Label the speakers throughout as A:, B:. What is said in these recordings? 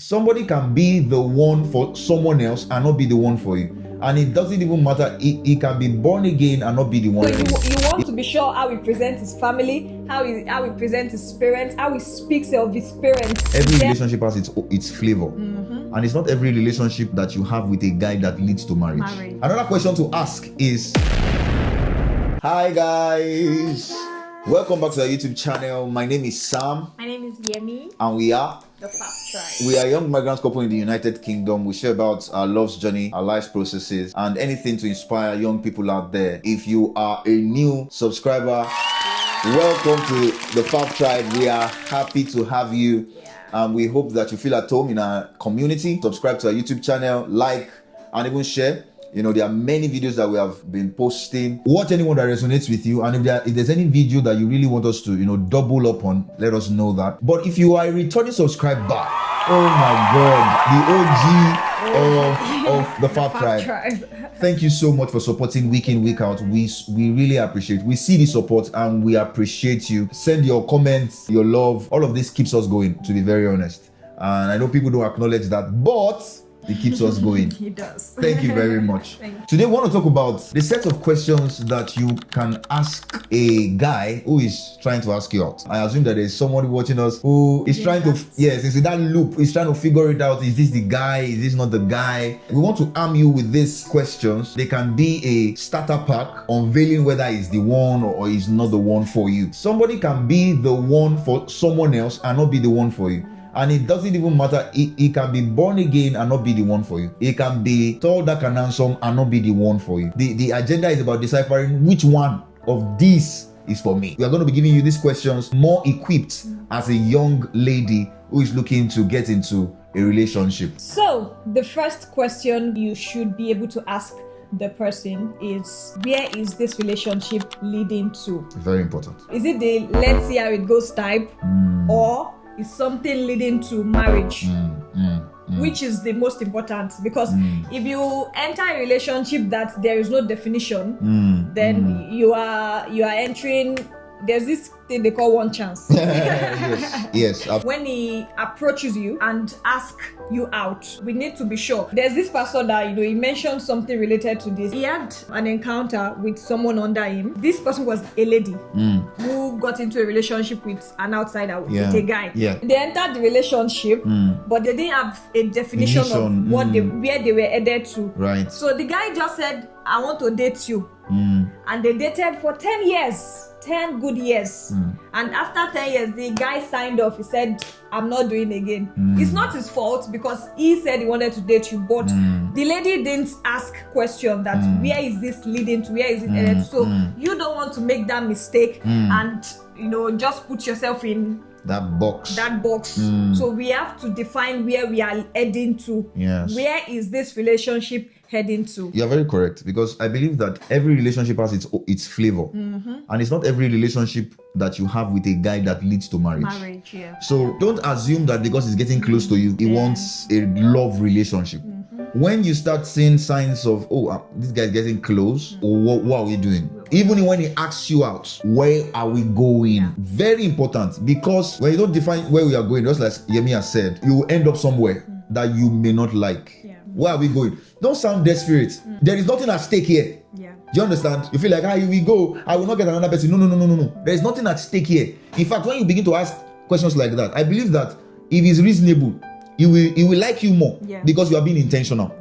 A: Somebody can be the one for someone else and not be the one for you. And it doesn't even matter. He can be born again and not be the one
B: So
A: for you.
B: you want to be sure how he presents his family, how he presents his parents, how he speaks of his parents.
A: Every relationship has its flavor. And it's not every relationship that you have with a guy that leads to marriage. Another question to ask is, hi guys. Welcome back to our YouTube channel. My name is Sam.
B: My name is Yemi.
A: And we are
B: The Pap Tribe.
A: We are a young migrant couple in the United Kingdom. We share about our love's journey, our life's processes, and anything to inspire young people out there. If you are a new subscriber, welcome to the Pap Tribe. We are happy to have you. And we hope that you feel at home in our community. Subscribe to our YouTube channel, like, and even share. You know, there are many videos that we have been posting. Watch anyone that resonates with you. And if there's any video that you really want us to, double up on, let us know that. But if you are a returning subscriber, oh my God, the OG of the Pap Tribe. Thank you so much for supporting week in, week out. We really appreciate it. We see the support and we appreciate you. Send your comments, your love. All of this keeps us going, to be very honest. And I know people don't acknowledge that, but it keeps us going.
B: He does.
A: Thank you very much. Today, we want to talk about the set of questions that you can ask a guy who is trying to ask you out. I assume that there's somebody watching us who is trying to, it's in that loop. He's trying to figure it out. Is this the guy? Is this not the guy? We want to arm you with these questions. They can be a starter pack unveiling whether it's the one or is not the one for you. Somebody can be the one for someone else and not be the one for you. And it doesn't even matter. He can be born again and not be the one for you. He can be tall, dark, and handsome and not be the one for you. The agenda is about deciphering which one of these is for me. We are going to be giving you these questions more equipped as a young lady who is looking to get into a relationship.
B: So, the first question you should be able to ask the person is, where is this relationship leading to?
A: Very important.
B: Is it the let's see how it goes type, or is something leading to marriage? Which is the most important, because if you enter a relationship that there is no definition, then you are entering, there's this thing they call one chance.
A: Yes.
B: When he approaches you and asks you out, we need to be sure. There's this person that he mentioned something related to this. He had an encounter with someone under him. This person was a lady who got into a relationship with an outsider, with a guy. They entered the relationship, but they didn't have a definition of where they were headed to.
A: Right.
B: So the guy just said, I want to date you. And they dated for 10 years. 10 good years. And after 10 years, the guy signed off. He said, I'm not doing again. It's not his fault, because he said he wanted to date you, but the lady didn't ask question that where is this leading to, where is it headed? So you don't want to make that mistake and just put yourself in
A: that box.
B: So we have to define where we are heading to.
A: Yes.
B: Where is this relationship heading to?
A: You're very correct, because I believe that every relationship has its flavor. And it's not every relationship that you have with a guy that leads to marriage. So don't assume that because he's getting close to you, he wants a love relationship. When you start seeing signs of, this guy's getting close, or what are we doing? Even when he asks you out, where are we going? Very important, because when you don't define where we are going, just like Yemi has said, you will end up somewhere that you may not like. Where are we going? Don't sound desperate. There is nothing at stake here. Do you understand? You feel like, here we go. I will not get another person. No. There is nothing at stake here. In fact, when you begin to ask questions like that, I believe that if it's reasonable, he will like you more, because you are being intentional.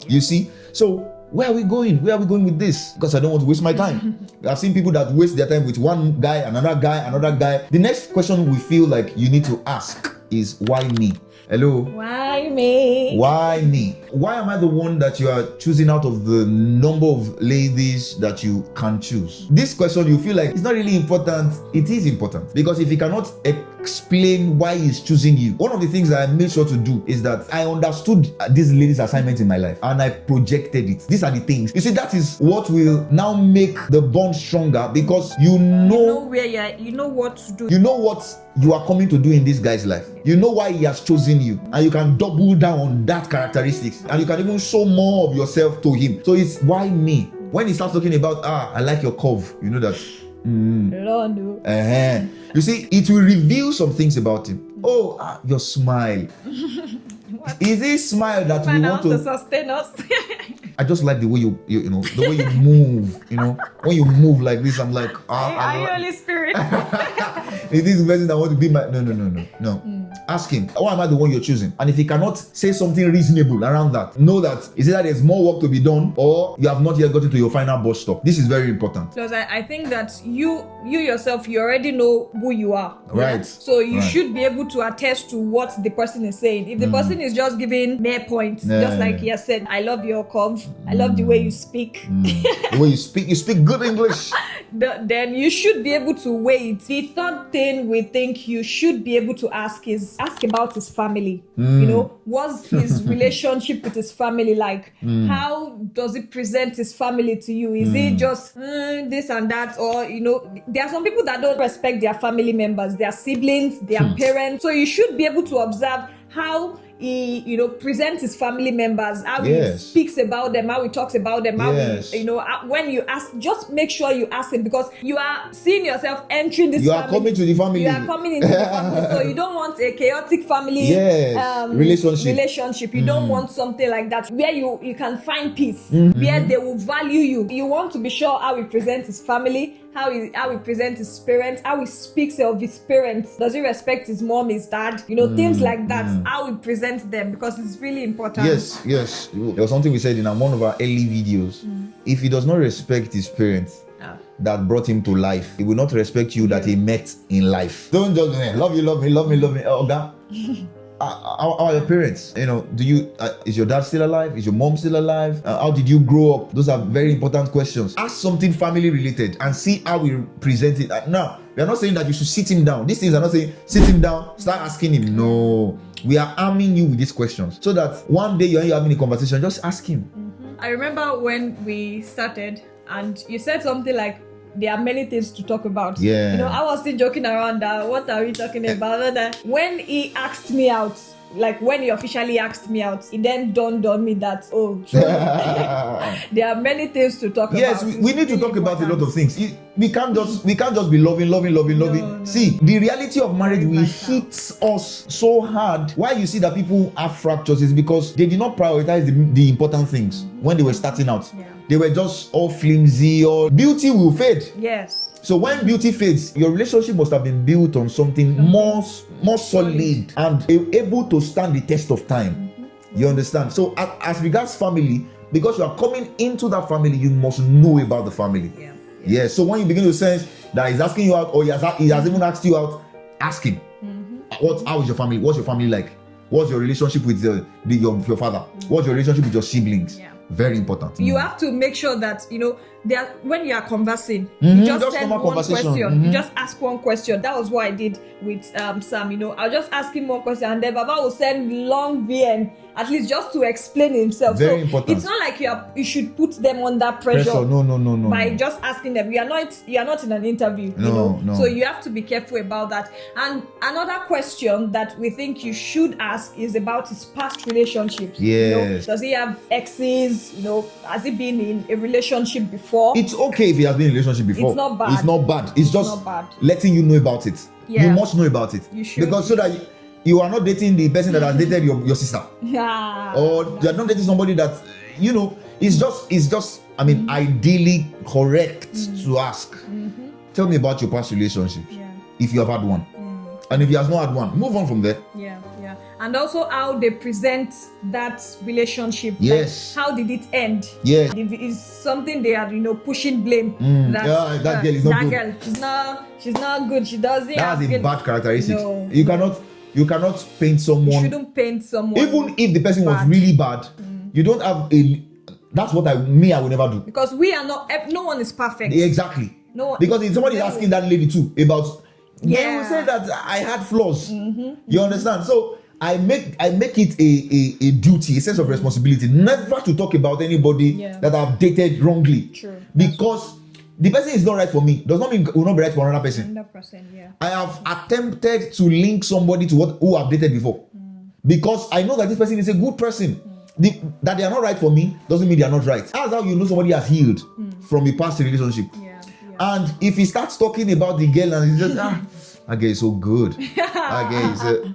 A: You see? So where are we going? Where are we going with this? Because I don't want to waste my time. I've seen people that waste their time with one guy, another guy. The next question we feel like you need to ask is, why me? Hello?
B: Why me?
A: Why me? Why am I the one that you are choosing out of the number of ladies that you can choose? This question, you feel like it's not really important. It is important, because if you cannot explain why he's choosing you, one of the things that I made sure to do is that I understood this lady's assignment in my life and I projected it. These are the things. You see, that is what will now make the bond stronger, because you know
B: where you are, you know what to do.
A: You know what you are coming to do in this guy's life. You know why he has chosen you, and you can double down on that characteristics, and you can even show more of yourself to him. So it's why me. When he starts talking about, I like your curve, you know that. You see, it will reveal some things about him. Your smile. Is it smile that we want to
B: sustain us?
A: I just like the way you know, the way you move, you know. When you move like this, I'm like,
B: are you Holy Spirit?
A: Is this person that want to be my no. Ask him, why am I the one you're choosing? And if he cannot say something reasonable around that, know that it's either there's more work to be done or you have not yet gotten to your final bus stop. This is very important.
B: Because I think that you yourself, you already know who you are.
A: Right.
B: Yeah? So you should be able to attest to what the person is saying. If the person is just giving mere points, just like he has said, I love your curve, I love the way you speak.
A: The way you speak good English.
B: Then you should be able to wait. The third thing we think you should be able to ask is ask about his family. You know, what's his relationship with his family like? How does he present his family to you? Is it just this and that? Or, you know, there are some people that don't respect their family members, their siblings, their parents. So you should be able to observe how he, you know, presents his family members, how he speaks about them, how he talks about them, how he, you know, when you ask, just make sure you ask him, because you are seeing yourself entering this family.
A: You are coming to the family.
B: You are coming into the family, so you don't want a chaotic family relationship. You don't want something like that where you can find peace, where they will value you. You want to be sure how he presents his family, how he presents his parents, how he speaks of his parents. Does he respect his mom, his dad? You know, things like that. How he presents them, because it's really important. Yes.
A: There was something we said in one of our early videos. If he does not respect his parents that brought him to life, he will not respect you that he met in life. Don't just love me. Oh, God. How are your parents? You know, is your dad still alive? Is your mom still alive? How did you grow up? Those are very important questions. Ask something family related and see how we present it. Now, we are not saying that you should sit him down. These things are not saying sit him down, start asking him. No, we are arming you with these questions so that one day you're having a conversation, just ask him.
B: I remember when we started and you said something like, there are many things to talk about.
A: Yeah.
B: You know, I was still joking around that. What are we talking about? When he asked me out, like when he officially asked me out, it then dawned on me that, there are many things to talk about.
A: Yes, we need to talk about a lot of things. We can't just be loving. No. See, the reality of marriage will hit us so hard. Why you see that people have fractures is because they did not prioritize the important things when they were starting out. Yeah. They were just all flimsy, or beauty will fade.
B: Yes.
A: So when beauty fades, your relationship must have been built on something more solid and able to stand the test of time. You understand? So as regards family, because you are coming into that family, you must know about the family. Yeah. So when you begin to sense that he's asking you out, or he has even asked you out, ask him. How is your family? What's your family like? What's your relationship with your father? What's your relationship with your siblings? Yeah. Very important.
B: You have to make sure that, you know, when you are conversing, you just send one question. You just ask one question. That was what I did with Sam. You know, I'll just ask him one question, and then Baba will send long VN, at least just to explain himself.
A: Very important.
B: It's not like you should put them under pressure.
A: No.
B: By just asking them. You are not in an interview.
A: No.
B: So you have to be careful about that. And another question that we think you should ask is about his past relationships.
A: Yes.
B: You know, does he have exes? You know, has he been in a relationship before?
A: It's okay if he has been in a relationship before.
B: It's not bad.
A: It's just
B: not bad.
A: Letting you know about it.
B: Yeah.
A: You must know about it.
B: You should.
A: Because so that you are not dating the person that has dated your sister.
B: Yeah.
A: Or you are not dating somebody that, you know, it's just ideally correct to ask. Tell me about your past relationship.
B: Yeah.
A: If you have had one. And if he has not had one, move on from there.
B: Yeah. And also how they present that relationship.
A: Yes.
B: Like, how did it end?
A: Yes.
B: If it is something they are, you know, pushing blame.
A: That girl is not good.
B: Girl, she's not good. She doesn't.
A: That's a bad characteristic.
B: No.
A: You cannot paint someone.
B: You shouldn't paint someone.
A: Even if the person was really bad, you don't have that's what I will never do.
B: Because we are not. No one is perfect.
A: Exactly.
B: No.
A: Because if somebody is asking that lady too about, they will say that I had flaws. You understand? So I make it a duty, a sense of responsibility, never to talk about anybody that I've dated wrongly.
B: True.
A: Because the person is not right for me does not mean it will not be right for another person.
B: 100%, yeah.
A: I have attempted to link somebody to who I've dated before, because I know that this person is a good person. That they are not right for me doesn't mean they are not right. That's how you know somebody has healed from a past relationship.
B: Yeah.
A: And if he starts talking about the girl and he's just Okay, so good. Okay, so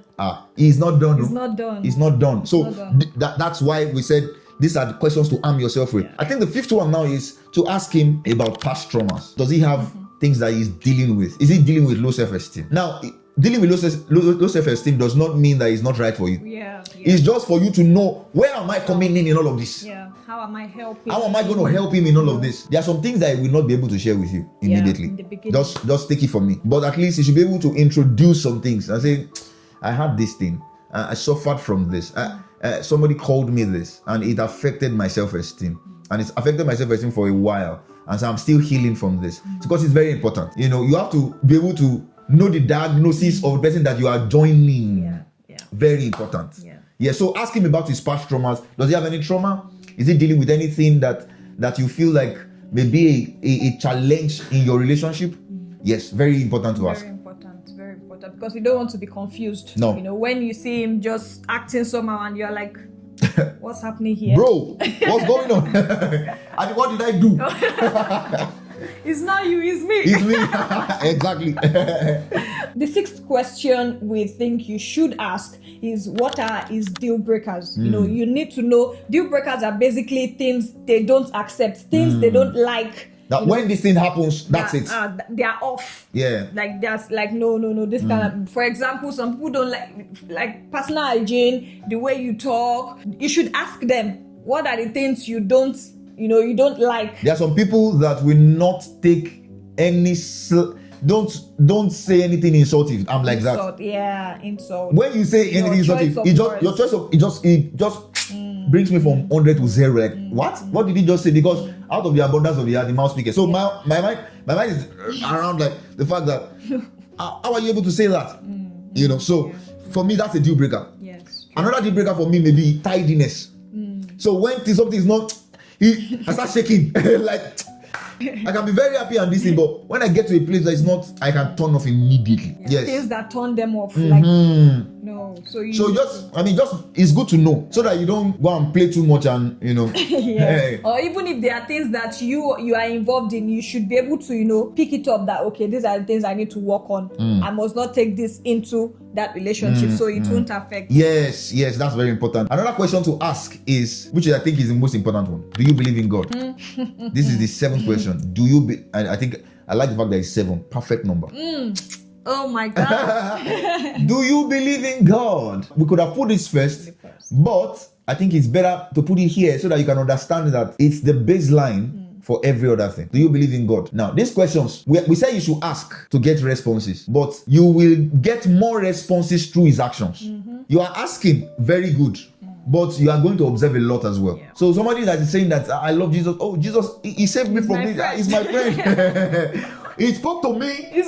A: he's not done.
B: He's not done.
A: He's not done. So
B: not done.
A: That's why we said these are the questions to arm yourself with. I think the fifth one now is to ask him about past traumas. Does he have things that he's dealing with? Is he dealing with low self-esteem? Now, dealing with low self-esteem does not mean that it's not right for you.
B: Yeah.
A: It's just for you to know, where am I coming in all of this?
B: Yeah. How am I helping?
A: How am I going to help him in all of this? There are some things that I will not be able to share with you immediately.
B: In the beginning.
A: Just take it from me. But at least you should be able to introduce some things and say, I had this thing. I suffered from this. Somebody called me this, and it affected my self-esteem. And it's affected my self-esteem for a while. And so I'm still healing from this. Because it's very important. You know, you have to be able to know the diagnosis of the person that you are joining.
B: Yeah.
A: Very important.
B: Yeah.
A: So ask him about his past traumas. Does he have any trauma? Is he dealing with anything that you feel like may be a challenge in your relationship? Yes, very important to ask.
B: Very important, because you don't want to be confused.
A: No.
B: You know, when you see him just acting somehow and you're like, what's happening here?
A: Bro, what's going on? And what did I do?
B: It's not you, it's me.
A: It's me. Exactly.
B: The sixth question we think you should ask is, what are his deal breakers? You know, you need to know deal breakers are basically things they don't accept, things they don't like.
A: That when this thing happens, that's it.
B: They are off.
A: Yeah.
B: Like there's like no. This kind of, for example, some people don't like personal hygiene, the way you talk. You should ask them, what are the things you don't like.
A: There are some people that will not take any don't say anything insultive. I'm like
B: insult,
A: that.
B: Yeah, insult.
A: When you say anything insultive, it just brings me from 100 to 0. Like, what did he just say? Because out of the abundance of the heart, the mouth speaks. So my mind is around like the fact that how are you able to say that? You know, so for me, that's a deal breaker.
B: Yes.
A: Another deal breaker for me may be tidiness. So when something is not, I start shaking. Like, I can be very happy and this thing, but when I get to a place that is not, I can turn off immediately. Yes.
B: Things that turn them off. Like, no. So
A: just it's good to know so that you don't go and play too much and, you know.
B: Yeah. Or even if there are things that you are involved in, you should be able to, you know, pick it up that, okay, these are the things I need to work on. I must not take this into that relationship so it won't affect.
A: Yes, that's very important. Another question to ask is, which I think is the most important one. Do you believe in God? This is the seventh question. Do you I think I like the fact that it's 7. Perfect number.
B: Oh my God.
A: Do you believe in God? We could have put this first, but I think it's better to put it here so that you can understand that it's the baseline for every other thing. Do you believe in God? Now, these questions, we say you should ask to get responses, but you will get more responses through his actions. You are asking, very good, but you are going to observe a lot as well. So somebody that is saying that, I love Jesus, oh, Jesus, he saved me from this, he's my friend. He spoke to me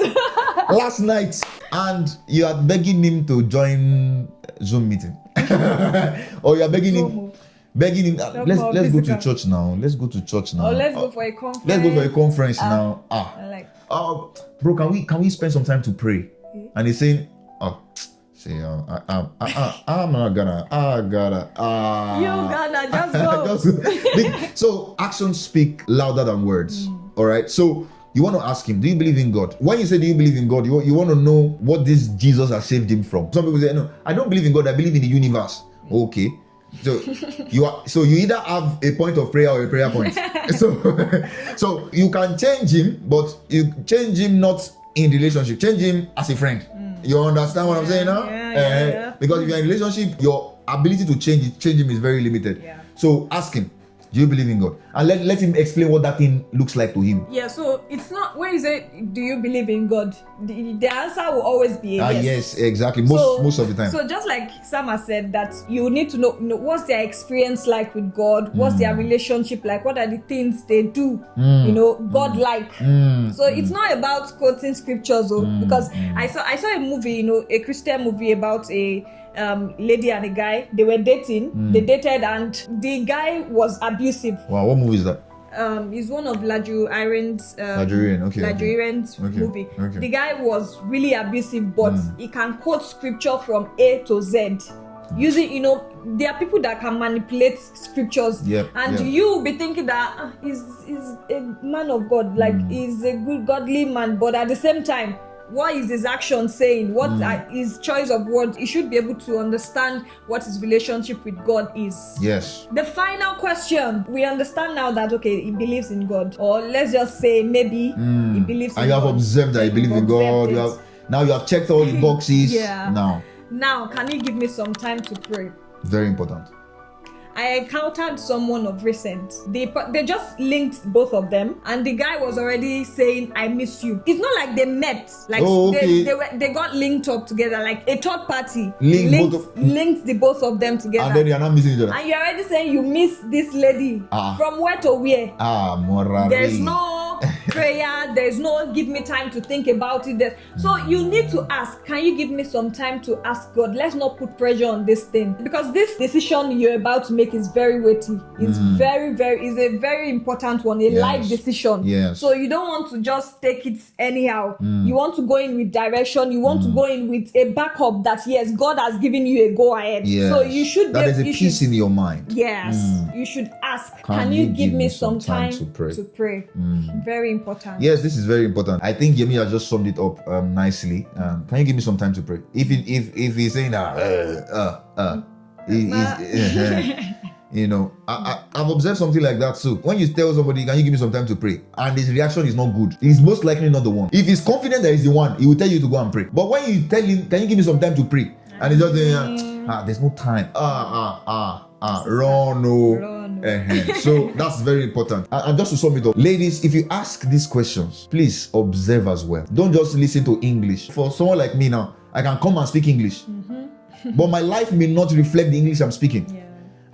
A: last night, and you are begging him to join Zoom meeting. Or you are begging him, let's go to church now. Let's go to church now.
B: Or let's go for a conference.
A: Let's go for a conference now.
B: Bro,
A: can we spend some time to pray? And he's saying, I'm not gonna.
B: You gotta just go.
A: So actions speak louder than words. All right. So you want to ask him, do you believe in God? When you say, do you believe in God, you want to know what this Jesus has saved him from. Some people say, no, I don't believe in God. I believe in the universe. Okay. So you either have a point of prayer or a prayer point. So you can change him, but you change him not in relationship. Change him as a friend. You understand what I'm saying now?
B: Yeah.
A: Because if you're in a relationship, your ability to change him is very limited.
B: Yeah.
A: So ask him, do you believe in God? And let him explain what that thing looks like to him.
B: Yeah, so it's not, when you say, do you believe in God? The answer will always be a yes.
A: Yes, exactly. Most of the time.
B: So just like Sam has said, that you need to know what's their experience like with God, what's their relationship like, what are the things they do, God like. So it's not about quoting scriptures, because I saw a movie, a Christian movie about a lady and a guy. They were dating. They dated, and the guy was abusive.
A: Wow, what movie is that?
B: It's one of Laju Iron's movie.
A: Okay.
B: The guy was really abusive, but he can quote scripture from A to Z. Using, there are people that can manipulate scriptures, you be thinking that he's a man of God, like he's a good godly man, but at the same time, what is his action saying, what are his choice of words. He should be able to understand what his relationship with God is.
A: Yes.
B: The final question, we understand now that okay, he believes in God, or let's just say maybe he believes in God.
A: And you have observed that he believes in God. You have checked all the boxes.
B: Now can you give me some time to pray?
A: Very important.
B: I encountered someone of recent. They just linked both of them, and the guy was already saying, "I miss you." It's not like they met, like they got linked up together, like a third party linked the both of them together.
A: And then you are not missing each other.
B: And you're already saying you miss this lady from where to where. There's no prayer. There's no give me time to think about it. So you need to ask, can you give me some time to ask God? Let's not put pressure on this thing, because this decision you're about to make is very weighty. It's is a very important one, a life decision.
A: Yes.
B: So you don't want to just take it anyhow. You want to go in with direction. You want to go in with a backup that yes, God has given you a go ahead.
A: Yes.
B: So you should
A: that there's a peace in your mind.
B: Yes. You should ask, can you give me some time to pray? Very important.
A: Yes, this is very important. I think Yemi has just summed it up nicely. Can you give me some time to pray? If he's saying that you know, I've observed something like that too. When you tell somebody, can you give me some time to pray, and his reaction is not good, he's most likely not the one. If he's confident that he's the one, he will tell you to go and pray. But when you tell him, can you give me some time to pray, and he's just there's no time. Run. So that's very important. And just to sum it up, ladies, if you ask these questions, please observe as well. Don't just listen to English. For someone like me now, I can come and speak English, but my life may not reflect the English I'm speaking.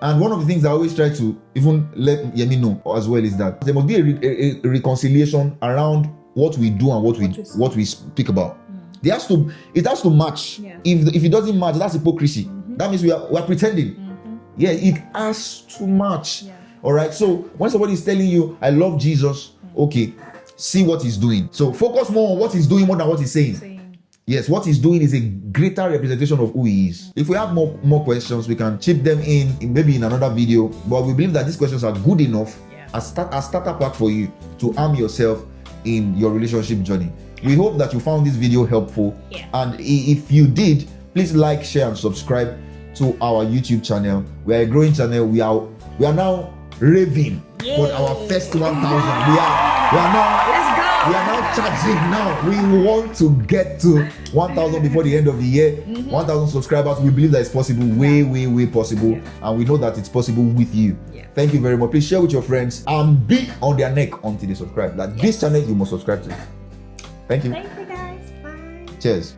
A: And one of the things I always try to even let Yemi know as well is that there must be a reconciliation around what we do and what we speak about. It has to match. If it doesn't match, that's hypocrisy. That means we are pretending. It has to match. All right. So when somebody is telling you, "I love Jesus," okay, see what he's doing. So focus more on what he's doing more than what he's saying. Yes, what he's doing is a greater representation of who he is. If we have more questions, we can chip them in maybe in another video. But we believe that these questions are good enough as starter pack for you to arm yourself in your relationship journey. We hope that you found this video helpful. And if you did, please like, share, and subscribe to our YouTube channel. We are a growing channel. We are now raving for our first 1,000. We are now charging now. We want to get to 1,000 before the end of the year. 1,000 subscribers. We believe that it's possible, way possible. And we know that it's possible with you. Thank you very much. Please share with your friends and be on their neck until they subscribe. This channel you must subscribe to. Thank you.
B: Thank you guys. Bye.
A: Cheers.